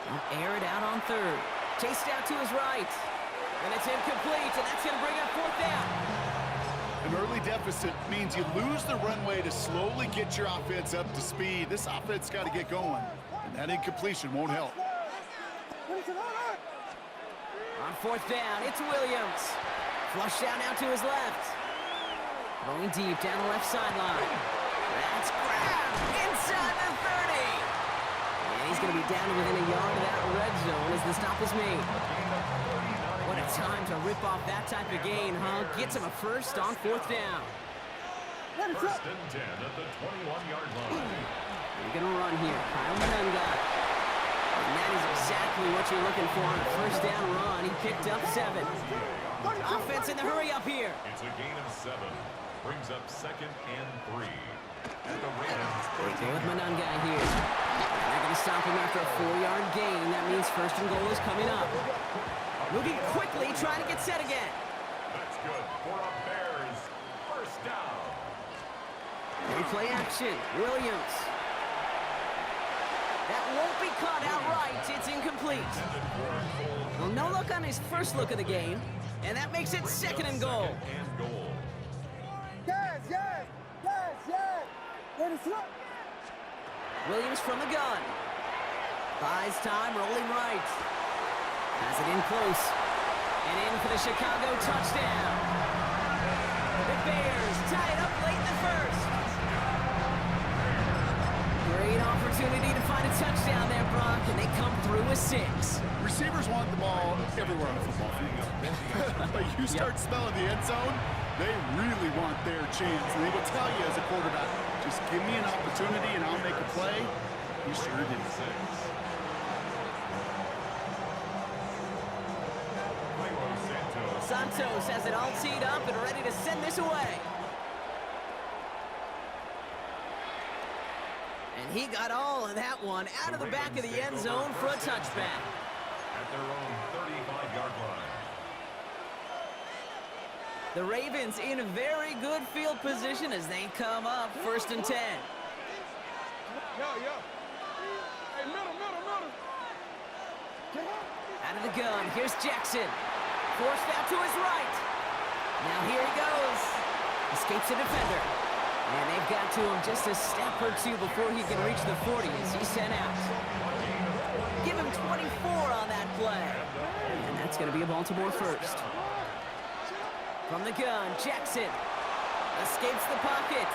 He'll air it out on third. Chased out to his right. And it's incomplete, and that's going to bring up fourth down. An early deficit means you lose the runway to slowly get your offense up to speed. This offense got to get going, and that incompletion won't help. On fourth down, it's Williams. Flushed out now to his left. Throwing deep down the left sideline. That's grabbed inside the 30. And he's going to be down to within a yard of that red zone as the stop is made. What a time to rip off that type of gain, huh? Gets him a first on fourth down. First and 10 at the 21-yard line. You're going to run here. Kyle Manunga. And that is exactly what you're looking for on a first down run. He picked up 7. Offense in the hurry up here. It's a gain of 7. Brings up 2nd and 3. And the Ravens They go with Manunga here. And they're going to stop him after a 4-yard gain. That means first and goal is coming up. Moving quickly, trying to get set again. That's good for a Bears first down. And play action. Williams. That won't be caught outright. It's incomplete. Well, no look on his first look of the game. And that makes it 2nd and goal. Williams from the gun. Buys time, rolling right. Has it in close. And in for the Chicago touchdown. The Bears tie it up late in the first. Great opportunity to find a touchdown there, Brock, and they come through with 6. Receivers want the ball everywhere on the football field. But you start smelling the end zone, they really want their chance. And they will tell you as a quarterback, just give me an opportunity and I'll make a play. He sure did. Santos has it all teed up and ready to send this away. And he got all of that one out of the back of the end zone for a touchback. At their own 35-yard line. The Ravens in a very good field position as they come up 1st and 10. Hey, middle. Out of the gun, here's Jackson. Forced out to his right. Now here he goes. Escapes the defender. And they've got to him just a step or 2 before he can reach the 40 as he's sent out. Give him 24 on that play. And that's going to be a Baltimore first. From the gun, Jackson escapes the pocket.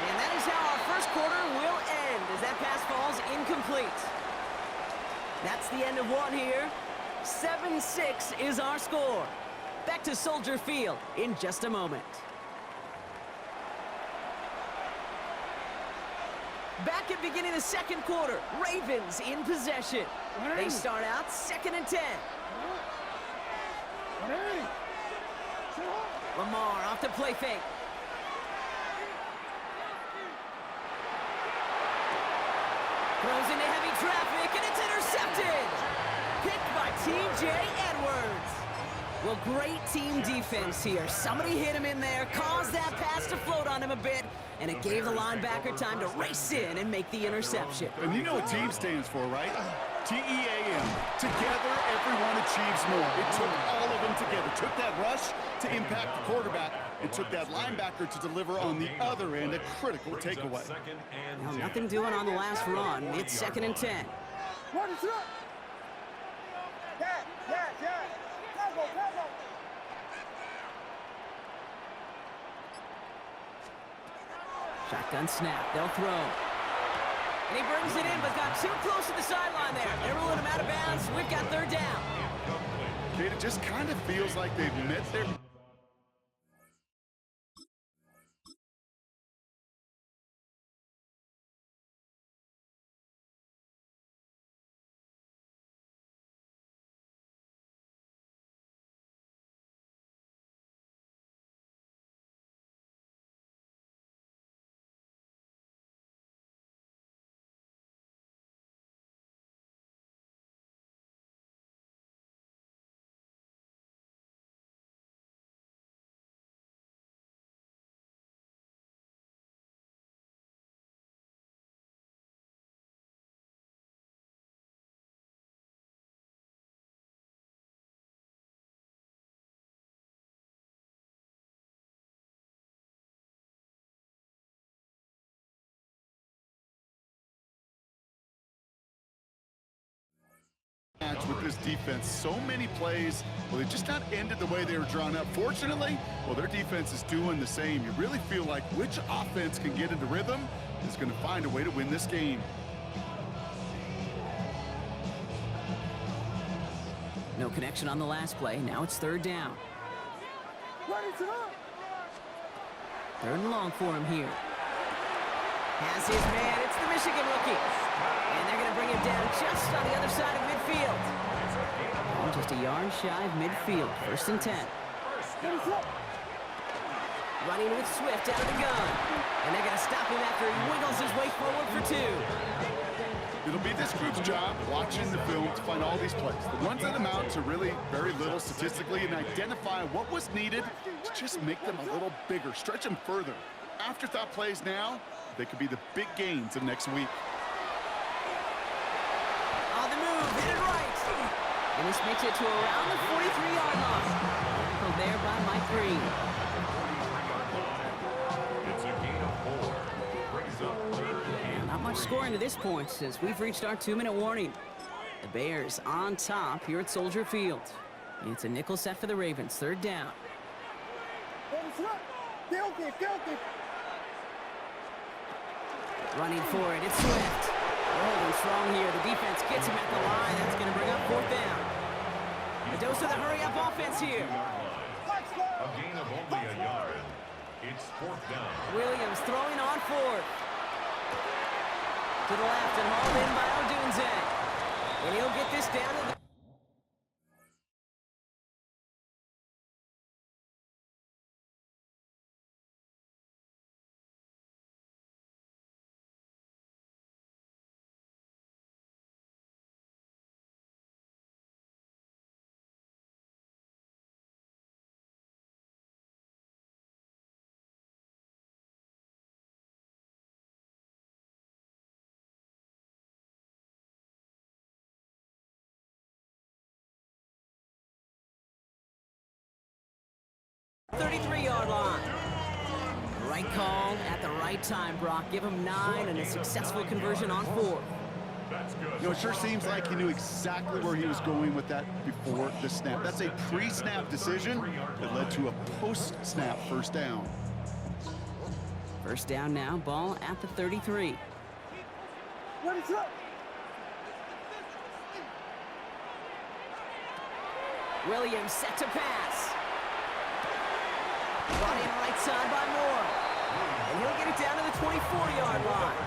And that is how our first quarter will end as that pass falls incomplete. That's the end of one here. 7-6 is our score. Back to Soldier Field in just a moment. Back at beginning of the second quarter, Ravens in possession. They start out 2nd and 10. Lamar off the play fake. Throws into heavy traffic, and it's intercepted. Picked by T.J. Edwards. Well, great team defense here. Somebody hit him in there, caused that pass to float on him a bit, and it gave the linebacker time to race in and make the interception. And you know what team stands for, right? T-E-A-M. Together, everyone achieves more. It took all of them together. It took that rush to impact the quarterback. It took that linebacker to deliver on the other end, a critical takeaway. Well, nothing doing on the last run. It's 2nd and 10. Shotgun snap. They'll throw. And he brings it in, but got too close to the sideline there. They're ruling him out of bounds. We've got 3rd down. Kate, it just kind of feels like they've met their match with this defense. So many plays, well, they just not ended the way they were drawn up. Fortunately, well, their defense is doing the same. You really feel like which offense can get into rhythm is going to find a way to win this game. No connection on the last play. Now it's third down. Third and long for him here. Has his man. It's the Michigan rookie. And they're going to bring him down just on the other side of midfield. Oh, just a yard shy of midfield. First and 10. Running with Swift out of the gun. And they're going to stop him after he wiggles his way forward for 2. It'll be this group's job watching the film to find all these plays. The ones that amount to really very little statistically and identify what was needed to just make them a little bigger, stretch them further. Afterthought plays now, they could be the big gains of next week. On the move, hit it right. And this makes it to around the 43-yard line. Tackled there by Mike Green. It's a gain of 4. Brings up third and Not much scoring to this point since we've reached our 2-minute warning. The Bears on top here at Soldier Field. It's a nickel set for the Ravens. Third down. Running for it, it's Swift. They're holding strong here. The defense gets him at the line. That's going to bring up fourth down. A dose of the hurry-up offense here. a gain of only a yard. It's fourth down. Williams throwing on fourth. To the left and hauled in by Odunze. And he'll get this down to the... .33-yard line. Right call at the right time, Brock. Give him 9 and a successful conversion on 4. That's good. You know, it sure seems like he knew exactly where he was going with that before the snap. That's a pre-snap decision that led to a post-snap first down. First down now, ball at the 33. Williams set to pass. Brought in right side by Moore. And he'll get it down to the 24-yard line.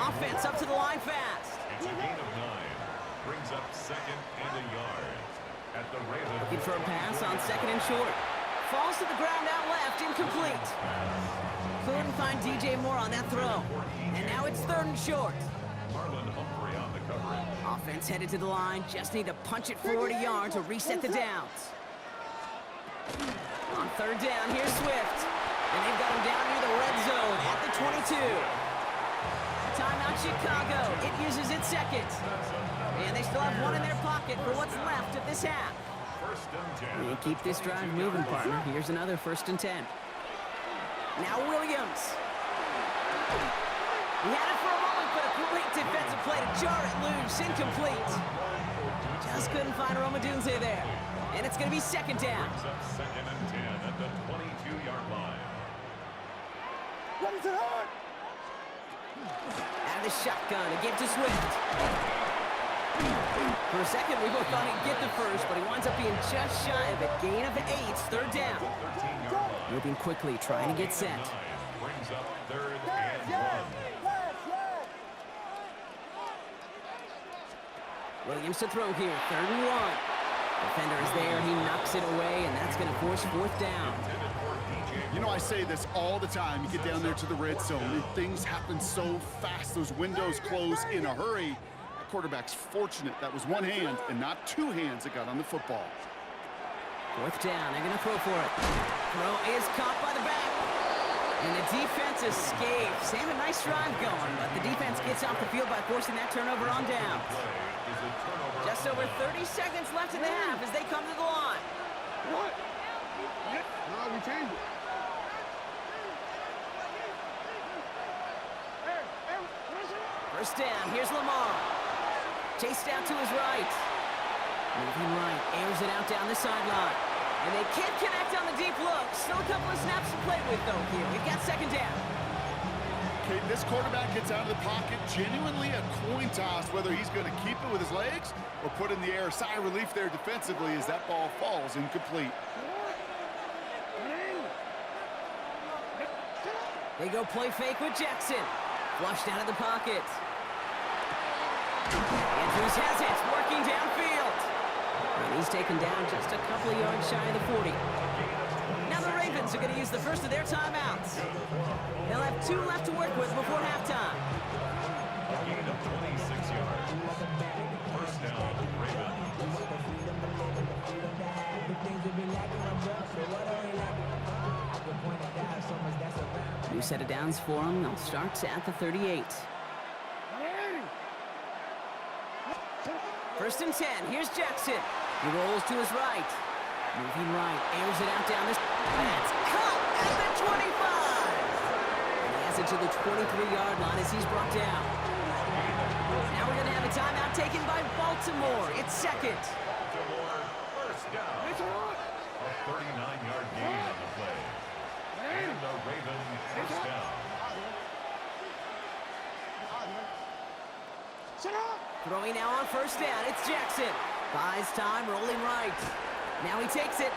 Offense up to the line fast. It's a gain of 9. Brings up second and a yard. At the Ravens. Looking for a pass on second and short. Falls to the ground out left, incomplete. Couldn't find DJ Moore on that throw. And now it's third and short. Marlon Humphrey on the coverage. Offense headed to the line. Just need to punch it 40 yards to reset the downs. On third down, here's Swift. And they've got him down near the red zone at the 22. Timeout Chicago. It uses its second. And they still have one in their pocket for what's left of this half. First and 10. And keep this drive moving, partner. Here's another first and 10. Now Williams. He had it for a moment, but a great defensive play to jar it loose. Incomplete. Just couldn't find Roma Dunze there. And it's going to be second down. Brings up second and 10 at the 22-yard line. Out of the shotgun, a give to Swift. For a second, we both thought he'd get the first, but he winds up being just shy of a gain of 8. Third down. 13-yard line. Moving quickly, trying to get set. 9 brings up third and 1. Williams to throw here, third and 1. Defender is there, he knocks it away, and that's going to force fourth down. You know, I say this all the time. You get down there to the red zone, and things happen so fast. Those windows close in a hurry. That quarterback's fortunate that was one hand and not two hands that got on the football. Fourth down, they're going to throw for it. Throw is caught by the back. And the defense escapes. They have a nice drive going, but the defense gets off the field by forcing that turnover on down. Just over 30 seconds left in the half as they come to the line. What? No, we changed it. First down, here's Lamar. Chased out to his right. Moving right, airs it out down the sideline. And they can't connect on the deep look. Still a couple of snaps to play with, though, here. We've got second down. Okay, this quarterback gets out of the pocket, genuinely a coin toss, whether he's going to keep it with his legs or put in the air. Sigh of relief there defensively as that ball falls incomplete. They go play fake with Jackson. Flushed out of the pocket. Andrews has it, working downfield. And he's taken down just a couple of yards shy of the 40. Now the Ravens are going to use the first of their timeouts. They'll have 2 left to work with before halftime. A gain of 26 yards. First down, Ravens. New set of downs for them. They'll start at the 38. First and 10. Here's Jackson. He rolls to his right. Moving right. Airs it out down this. That's caught at the 25. And he has it to the 23-yard line as he's brought down. Now we're going to have a timeout taken by Baltimore. It's second. Baltimore, first down. A 39-yard gain on the play. And the Ravens, first down. Throwing now on first down. It's Jackson. Buys time, rolling right. Now he takes it.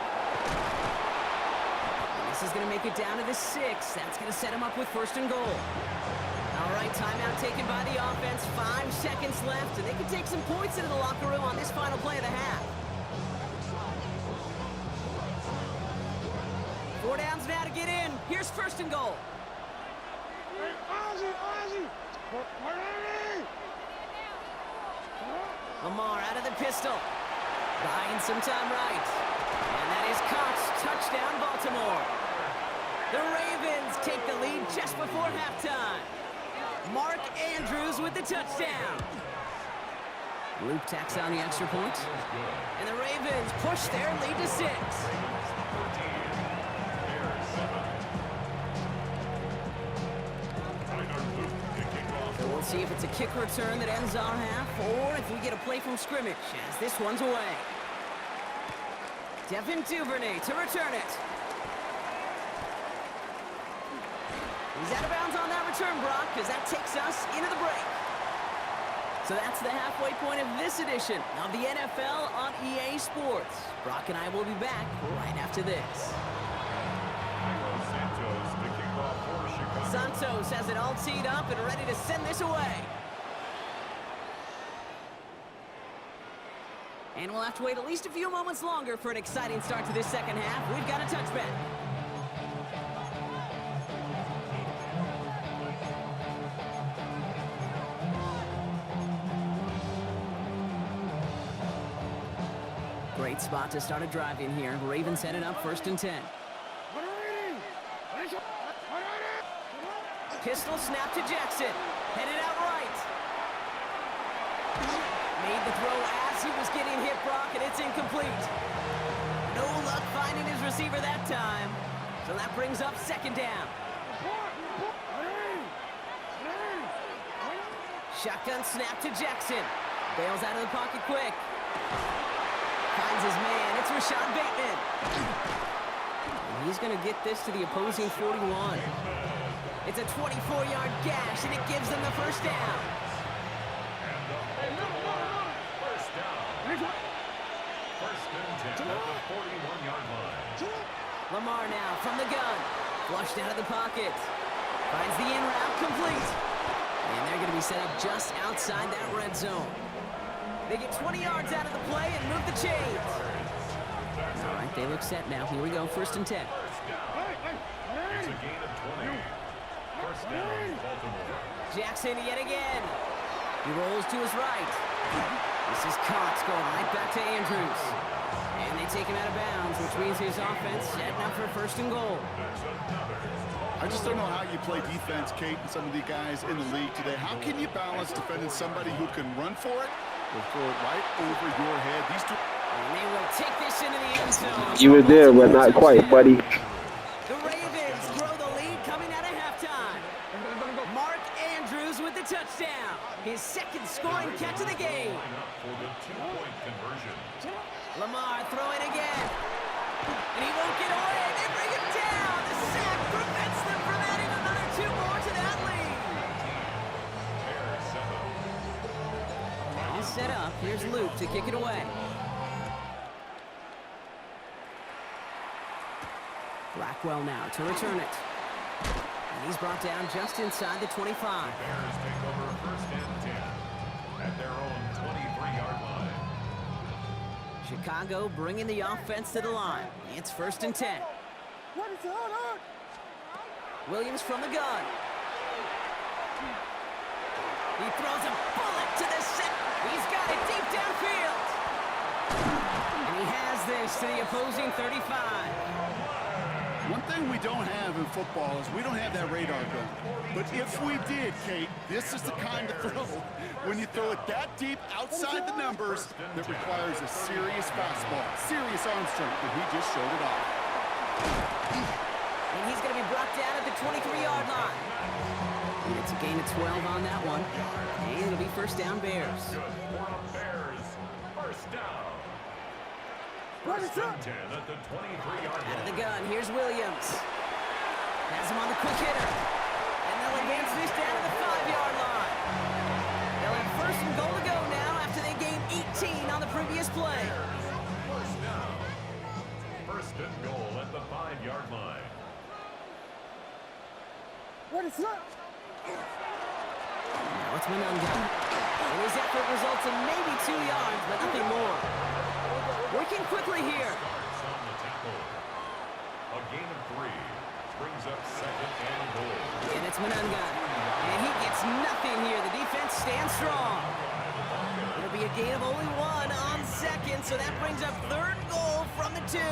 This is going to make it down to the 6. That's going to set him up with first and goal. All right, timeout taken by the offense. 5 seconds left, and they can take some points into the locker room on this final play of the half. 4 downs now to get in. Here's first and goal. Lamar out of the pistol. Buying some time right. And that is caught. Touchdown, Baltimore. The Ravens take the lead just before halftime. Mark Andrews with the touchdown. Luke tacks on the extra point. And the Ravens push their lead to 6. We'll see if it's a kick return that ends our half, or if we get a play from scrimmage, as this one's away. Devin Duvernay to return it. He's out of bounds on that return, Brock, because that takes us into the break. So that's the halfway point of this edition of the NFL on EA Sports. Brock and I will be back right after this. Santos has it all teed up and ready to send this away. And we'll have to wait at least a few moments longer for an exciting start to this second half. We've got a touchback. Great spot to start a drive in here. Ravens headed up first and 10. Pistol snap to Jackson. Headed out right. Made the throw as he was getting hit, Brock, and it's incomplete. No luck finding his receiver that time. So that brings up second down. Shotgun snap to Jackson. Bails out of the pocket quick. Finds his man. It's Rashad Bateman. And he's going to get this to the opposing 41. It's a 24-yard gash, and it gives them the first down. First down. First and 10 at the 41-yard line. Lamar now from the gun. Flushed out of the pocket. Finds the in route complete. And they're going to be set up just outside that red zone. They get 20 yards out of the play and move the chains. All right, they look set now. Here we go, first and 10. It's a gain of 20. First down, Baltimore. Jackson yet again. He rolls to his right. This is Cox going right back to Andrews. And they take him out of bounds, which means his offense setting up for first and goal. I just don't know how you play defense, Kate, and some of the guys in the league today. How can you balance defending somebody who can run for it or throw it right over your head? These two... And they will take this into the end zone. You were there, but not quite, buddy. The Ravens grow the lead coming out of halftime. Mark Andrews with with the touchdown. His second scoring catch of the game. For the two-point conversion. Lamar throwing again. And he won't get away. They bring him down. The sack prevents them from adding another 2 more to that lead. All set up. Here's Luke to kick it away. Blackwell now to return it. And he's brought down just inside the 25. Bears take over first and 10 at their own 23-yard line. Chicago bringing the offense to the line. It's first and 10. Williams from the gun. He throws a bullet to the set. He's got it deep downfield. And he has this to the opposing 35. One thing we don't have in football is we don't have that radar gun. But if we did, Kate, this is the kind of throw when you throw it that deep outside the numbers that requires a serious fastball, serious arm strength, and he just showed it off. And he's going to be brought down at the 23-yard line. And it's a gain of 12 on that one. And it'll be first down Bears. Good for the Bears. First down. First and 10 at the 23-yard line. Out of the gun, here's Williams. Has him on the quick hitter. And they'll advance this down to the 5-yard line. They'll have first and goal to go now after they gained 18 on the previous play. First down. First and goal at the 5-yard line. Now it's Manunga. And his effort results in maybe 2 yards, but nothing more. Working quickly here. Starts on the tackle. A gain of 3 brings up second and goal. And it's Manunga. And he gets nothing here. The defense stands strong. It'll be a gain of only 1 on second, so that brings up third and goal from the 2. 1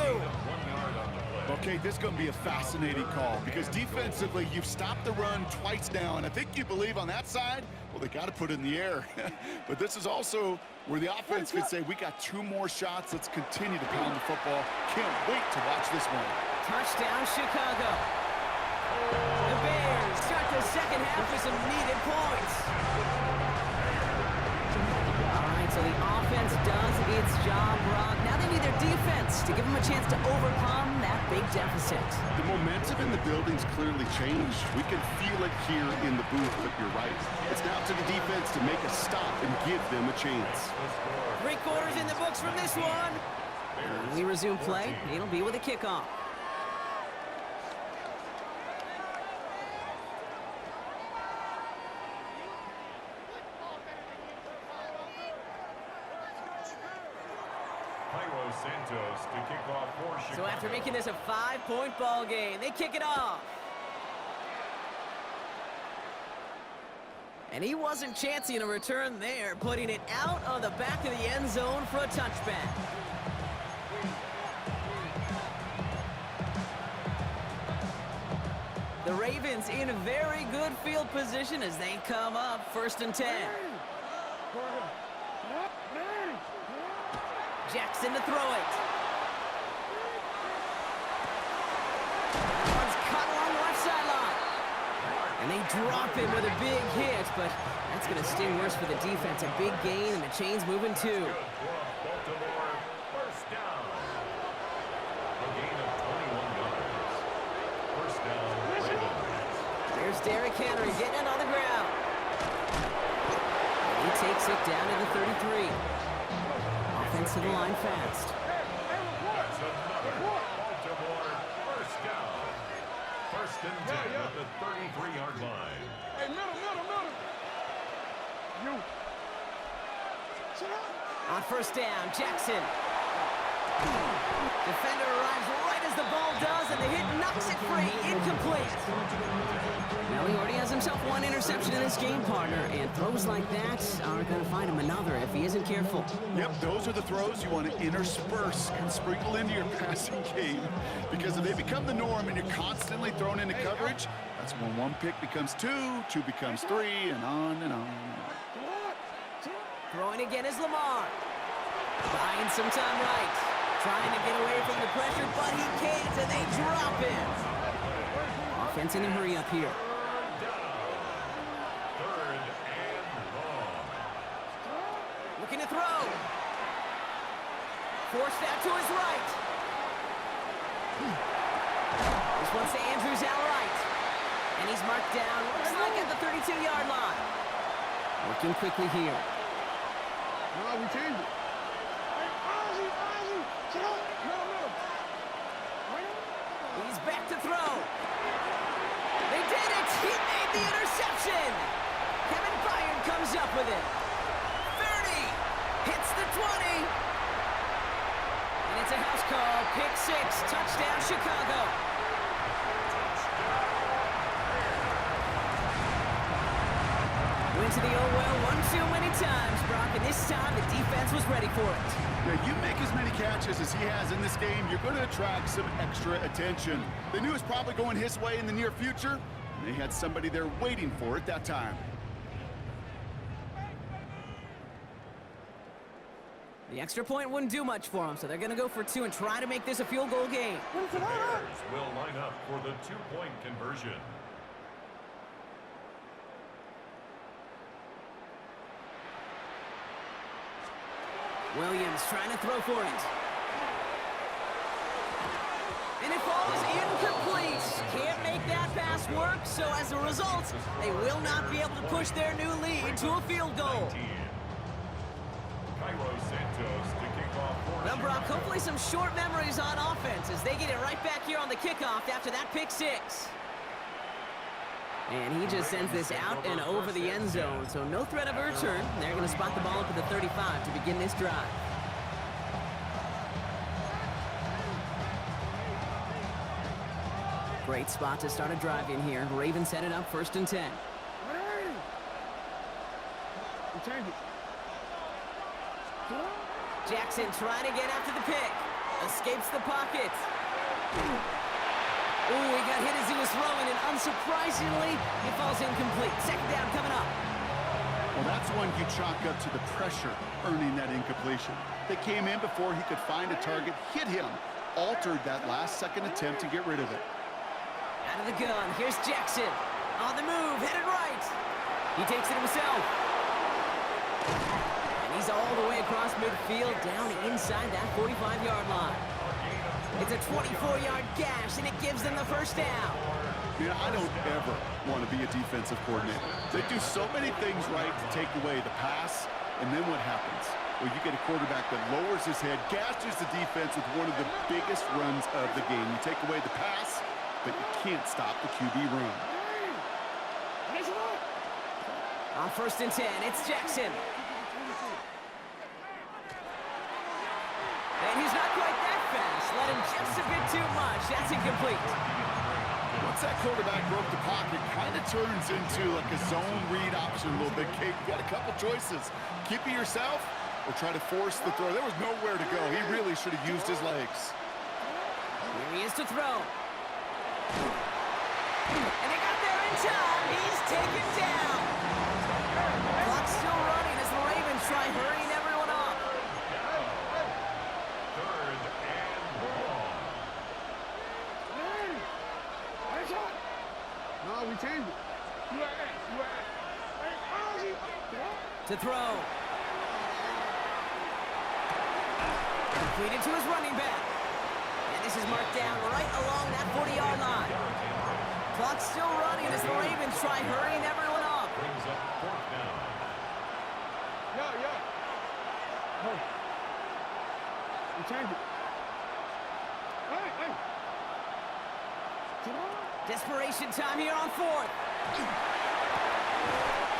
yard on the play. Okay, this is going to be a fascinating call because defensively, you've stopped the run twice now, and I think you believe on that side, well, they got to put it in the air. But this is also where the offense could say, we got 2 more shots. Let's continue to pound the football. Can't wait to watch this one. Touchdown, Chicago. The Bears start the second half with some needed points. All right, so the offense does its job, Rob. Now they need their defense to give them a chance to overcome that big deficit. The momentum in the building's clearly changed. We can feel it here in the booth, but you're right. It's now to the defense to make a stop and give them a chance. 3 quarters in the books from this one. When we resume play, it'll be with a kickoff. Santos to kick off for Chicago. So after making this a 5-point ball game, they kick it off. And he wasn't chancing a return there, putting it out on the back of the end zone for a touchback. The Ravens in a very good field position as they come up first and 10. Jackson to throw it. That one's caught along the left sideline. And they drop him with a big hit, but that's going to sting worse for the defense. A big gain, and the chain's moving too. Baltimore, first down. A gain of 21 yards. First down, Ravens. There's Derrick Henry getting it on the ground. And he takes it down to the 33. Offense to the line fast. That's another Baltimore first down. First and 10 at the 33-yard line. Hey, middle. You. On first down, Jackson. Defender arrives right as the ball does, and the hit knocks it free. Incomplete. Now he already has himself 1 interception in this game, partner, and throws like that are going to find him another if he isn't careful. Yep, those are the throws you want to intersperse and sprinkle into your passing game, because if they become the norm and you're constantly thrown into coverage, that's when 1 pick becomes 2, 2 becomes 3, and on and on. Throwing again is Lamar. Buying some time right. Trying to get away from the pressure, but he can't, and they drop him. Offense in a hurry up here. Third looking to throw. Forced out to his right. This one's to Andrews out right. And he's marked down, looks like at the 32-yard line. Working quickly here. No, we changed it. Hey, Ozzy, sit up. No. He's back to throw. They did it! He made the interception! Kevin Byard comes up with it. 30! Hits the 20! And it's a house call. Pick 6. Touchdown, Chicago. Went to the oh well one too many times, Brock, and this time the defense was ready for it. Yeah, you make as many catches as he has in this game, you're going to attract some extra attention. They knew it was probably going his way in the near future, and they had somebody there waiting for it that time. The extra point wouldn't do much for them, so they're going to go for 2 and try to make this a field goal game. The Bears will line up for the 2-point conversion. Williams trying to throw for it. And it falls incomplete. Can't make that pass work, so as a result, they will not be able to push their new lead to a field goal. Well, Brock, hopefully some short memories on offense as they get it right back here on the kickoff after that pick 6. And he just sends this out and over the end zone, so no threat of a return. They're going to spot the ball up at the 35 to begin this drive. Great spot to start a drive in here. Ravens set it up 1st and 10. We changed it. Jackson trying to get after the pick. Escapes the pocket. Ooh, he got hit as he was throwing, and unsurprisingly, he falls incomplete. 2nd down coming up. Well, that's one you chalk up to the pressure earning that incompletion. They came in before he could find a target, hit him, altered that last-second attempt to get rid of it. Out of the gun, here's Jackson. On the move, headed right. He takes it himself. And he's all the way across midfield, down inside that 45-yard line. It's a 24-yard gash, and it gives them the 1st down. Man, I don't ever want to be a defensive coordinator. They do so many things right to take away the pass, and then what happens? Well, you get a quarterback that lowers his head, gashes the defense with one of the biggest runs of the game. You take away the pass, but you can't stop the QB run. On 1st and 10, it's Jackson. And he's not quite that fast. Let him just a bit too much. That's incomplete. Once that quarterback broke the pocket, kind of turns into like a zone read option a little bit. Kate, you got a couple choices. Keep it yourself or try to force the throw. There was nowhere to go. He really should have used his legs. Here he is to throw. And they got there in time. He's taken down. Clock's still running as the Ravens try hurrying everyone off. 3rd and long. No, we changed it. To throw. Completed to his running back. And this is marked down right along that 40-yard line. Clock's still running as the Ravens try hurrying everyone off. Brings up 4th down. Hey. We changed it. Hey. Desperation time here on 4th.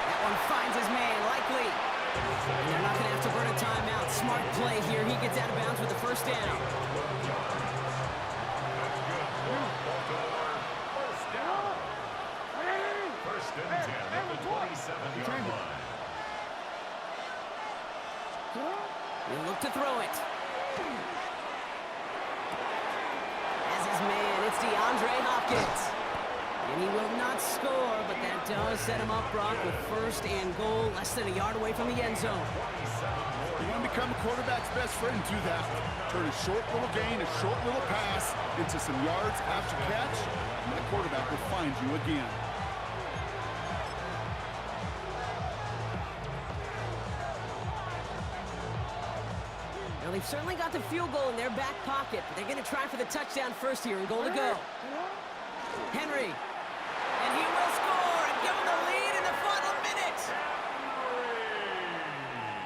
That one finds his man, likely. And they're not going to have to burn a timeout. Smart play here. He gets out of bounds with the 1st down. First down. 1st and 10 at the 27-yard line. He'll look to throw it. As his man, it's DeAndre Hopkins. And he will not score, but that does set him up, Brock, with 1st and goal, less than a yard away from the end zone. You want to become a quarterback's best friend, do that. Turn a short little gain, a short little pass into some yards after catch, and the quarterback will find you again. Well, they've certainly got the field goal in their back pocket, but they're going to try for the touchdown first here and goal to go. Henry. And he will score and give them the lead in the final minute.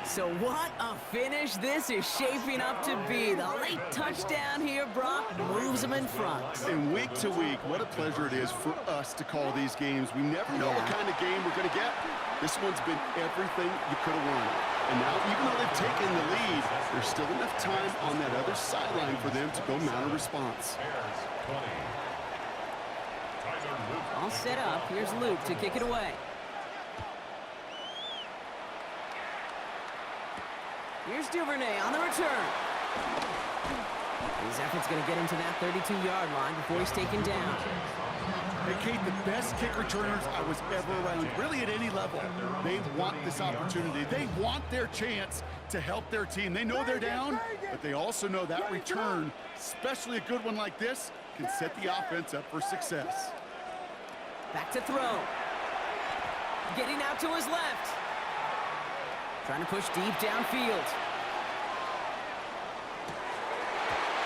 So what a finish this is shaping up to be. The late touchdown here, Brock, moves them in front. And week to week, what a pleasure it is for us to call these games. We never know what kind of game we're going to get. This one's been everything you could have wanted. And now, even though they've taken the lead, there's still enough time on that other sideline for them to go mount a response. All set up. Here's Luke to kick it away. Here's Duvernay on the return. His effort's going to get him to that 32-yard line before he's taken down. Hey, Kate, the best kick returners I was ever around, really at any level. They want this opportunity. They want their chance to help their team. They know they're down, but they also know that return, especially a good one like this, can set the offense up for success. Back to throw. Getting out to his left. Trying to push deep downfield.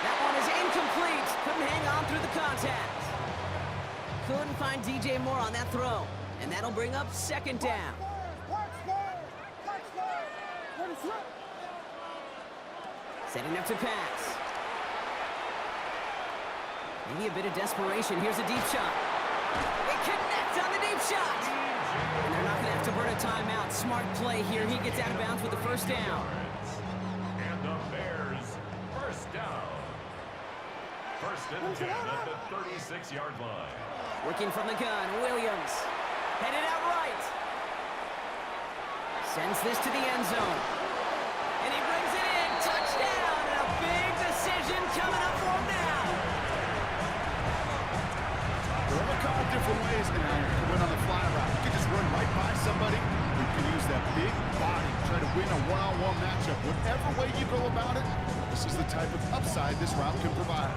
That one is incomplete. Couldn't hang on through the contact. Couldn't find DJ Moore on that throw. And that'll bring up second down. Setting up to pass. Maybe a bit of desperation. Here's a deep shot. They connect on the deep shot. And they're not going to have to burn a timeout. Smart play here. He gets out of bounds with the first down. And the Bears first down. First and 10 at the 36-yard line. Working from the gun, Williams. Headed out right. Sends this to the end zone. And he brings it in. Touchdown! And a big decision coming up for him now. There are a couple different ways now to win on the fly route. You can just run right by somebody. You can use that big body, try to win a one-on-one matchup. Whatever way you go about it, this is the type of upside this route can provide.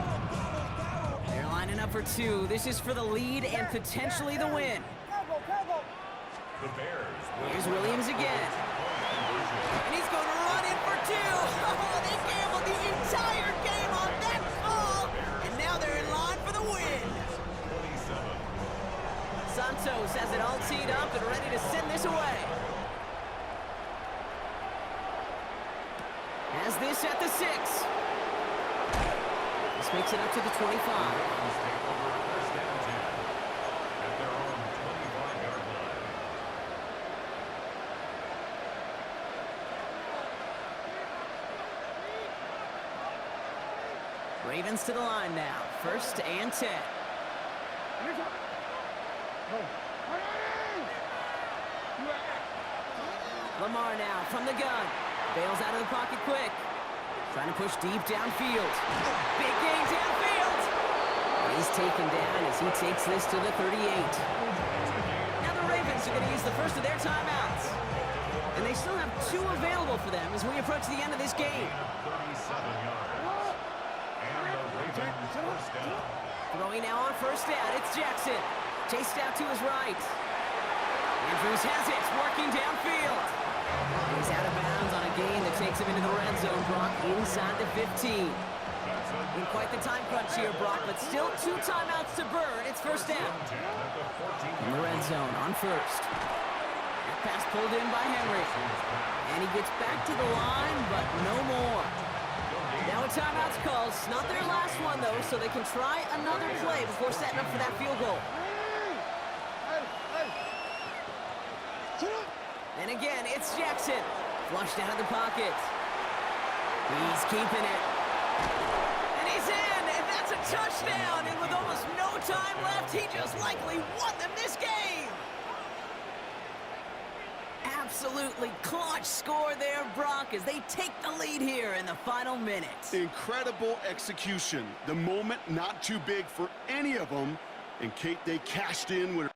They're lining up for two. This is for the lead and potentially the win. The Bears. Here's Williams again. And he's going to run in for two. Oh, they gambled the entire game on that call. And now they're in line for the win. 27. Santos has it all teed up and ready to send this away. Has this at the 6. This makes it up to the 25. Take over first and 10 at their own 25-yard line. Ravens to the line now. First and 10. Lamar now from the gun. Bails out of the pocket quick. Trying to push deep downfield. Big gain downfield. He's taken down as he takes this to the 38. Now the Ravens are going to use the first of their timeouts. And they still have 2 available for them as we approach the end of this game. 37 yards. And the Ravens first down. Throwing now on first down. It's Jackson. Chased out to his right. Andrews has it. Working downfield. He's out of bounds on a gain that takes him into the red zone, Brock, inside the 15. In quite the time crunch here, Brock, but still 2 timeouts to burn. It's first down. In the red zone on first. That pass pulled in by Henry. And he gets back to the line, but no more. Now a timeout's called. Not their last one, though, so they can try another play before setting up for that field goal. And again, it's Jackson. Flushed out of the pocket. He's keeping it. And he's in, and that's a touchdown. And with almost no time left, he just likely won them this game. Absolutely clutch score there, Brock, as they take the lead here in the final minutes. Incredible execution. The moment not too big for any of them. And Kate, they cashed in with